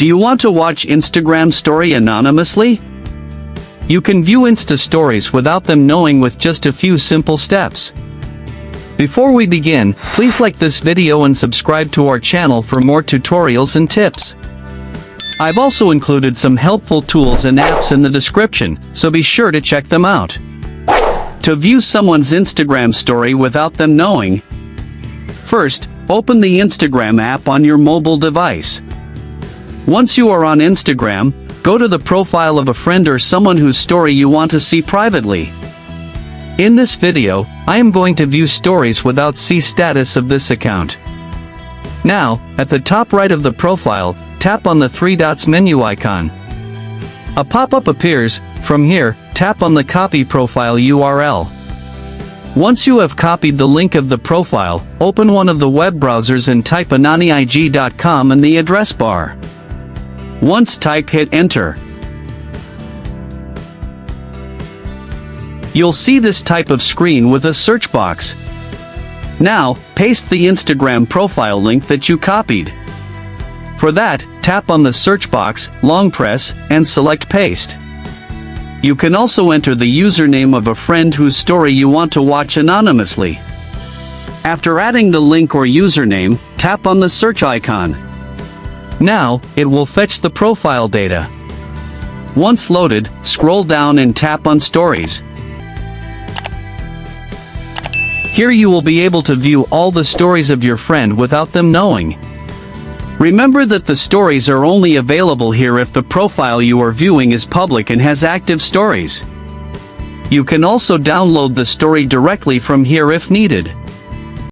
Do you want to watch Instagram story anonymously? You can view Insta stories without them knowing with just a few simple steps. Before we begin, please like this video and subscribe to our channel for more tutorials and tips. I've also included some helpful tools and apps in the description, so be sure to check them out. To view someone's Instagram story without them knowing, first, open the Instagram app on your mobile device. Once you are on Instagram, go to the profile of a friend or someone whose story you want to see privately. In this video, I am going to view stories without see status of this account. Now, at the top right of the profile, tap on the three dots menu icon. A pop-up appears. From here, tap on the copy profile URL. Once you have copied the link of the profile, open one of the web browsers and type anonyig.com in the address bar. Once typed, hit enter. You'll see this type of screen with a search box. Now, paste the Instagram profile link that you copied. For that, tap on the search box, long press, and select paste. You can also enter the username of a friend whose story you want to watch anonymously. After adding the link or username, tap on the search icon. Now, it will fetch the profile data. Once loaded, scroll down and tap on Stories. Here you will be able to view all the stories of your friend without them knowing. Remember that the stories are only available here if the profile you are viewing is public and has active stories. You can also download the story directly from here if needed.